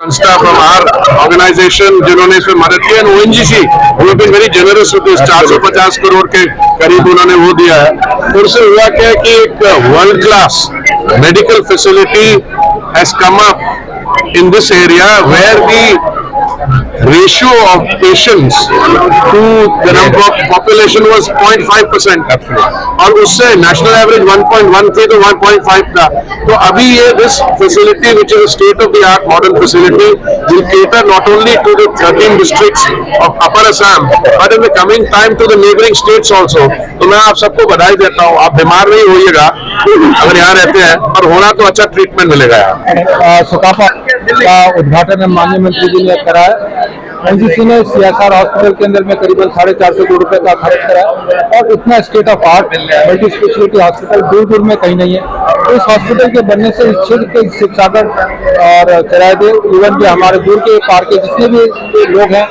संस्था from our organisation जिन्होंने इसमें मदद की एंड ओएनजीसी वो been very generous with 450 crore के करीब उन्होंने वो दिया है। और उससे हुआ क्या है कि एक world class medical facility has come up in this area where the ratio of patients to the number of population was 0.5% और उससे national average 1.1 थी तो 1.5 था। तो अभी ये this facility which is a state of the art modern facility will cater not only to the 13 districts of Upper Assam but in the coming time to the neighboring states also। तो मैं आप सबको बधाई देता हूँ, आप बीमार नहीं होइएगा अगर यहाँ रहते हैं, और होना तो अच्छा ट्रीटमेंट मिलेगा यहाँ। सुकापा का उद्घाटन माननीय मंत्री जी ने कराया। एनजीसी ने सीएसआर हॉस्पिटल के अंदर में करीबन 450 करोड़ रुपए का खर्च कराया और इतना state of art multi speciality hospital दूर दूर में कहीं नहीं है। इस हॉस्पिटल के बनने से इस क्षेत्र के शिवसागर और चरायदेव इवन के हमारे दूर के पार के जितने भी लोग हैं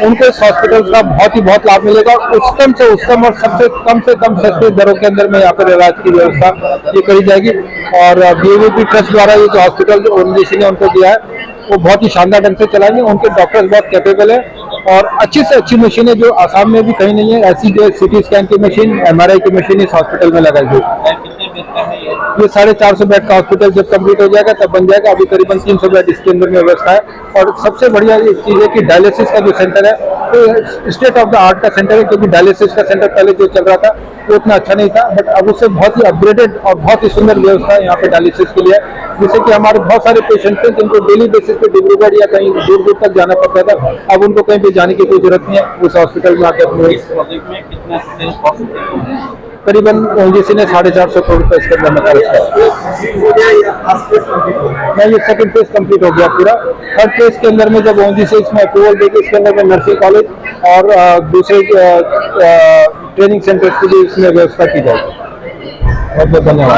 उनको इस हॉस्पिटल का बहुत लाभ मिलेगा। उत्तम से उत्तम और सबसे कम से कम सस्ते दरों के अंदर में यहाँ पर इलाज की व्यवस्था ये करी जाएगी। और बीएवीपी ट्रस्ट द्वारा ये जो हॉस्पिटल एनजीसी ने उनको दिया है वो बहुत ही शानदार ढंग से चलाएंगे। उनके डॉक्टर्स बहुत कैपेबल है और अच्छी से अच्छी मशीनें जो आसाम में भी कहीं नहीं है, ऐसी जो सिटी स्कैन की मशीन एमआरआई की मशीन इस हॉस्पिटल में लगाई गई। ये 450 बेड का हॉस्पिटल जब कंप्लीट हो जाएगा तब बन जाएगा। अभी करीबन 300 बेड इसके अंदर में व्यवस्था है। और सबसे बढ़िया एक चीज है कि डायलिसिस का जो सेंटर है तो स्टेट ऑफ द आर्ट का सेंटर है, क्योंकि डायलिसिस का सेंटर पहले जो चल रहा था वो उतना अच्छा नहीं था, बट अब उससे बहुत ही अपग्रेडेड और बहुत ही सुंदर व्यवस्था है यहाँ पे डायलिसिस के लिए। जिससे कि हमारे बहुत सारे पेशेंट थे जिनको डेली बेसिस पे डिब्रूगढ़ या कहीं दूर दूर तक जाना पड़ता था, अब उनको कहीं भी जाने की कोई जरूरत नहीं है, उस हॉस्पिटल में आकर करीबन ओनजीसी ने 450 करोड़ रुपए इसके अंदर में खर्च किया। ये सेकंड फेज कंप्लीट हो गया पूरा। थर्ड फेज के अंदर में जब ओनजीसी इसमें अप्रूवल देगी इसके अंदर में नर्सिंग कॉलेज और दूसरे ट्रेनिंग सेंटर्स की भी इसमें व्यवस्था की जाएगी। बहुत बहुत धन्यवाद।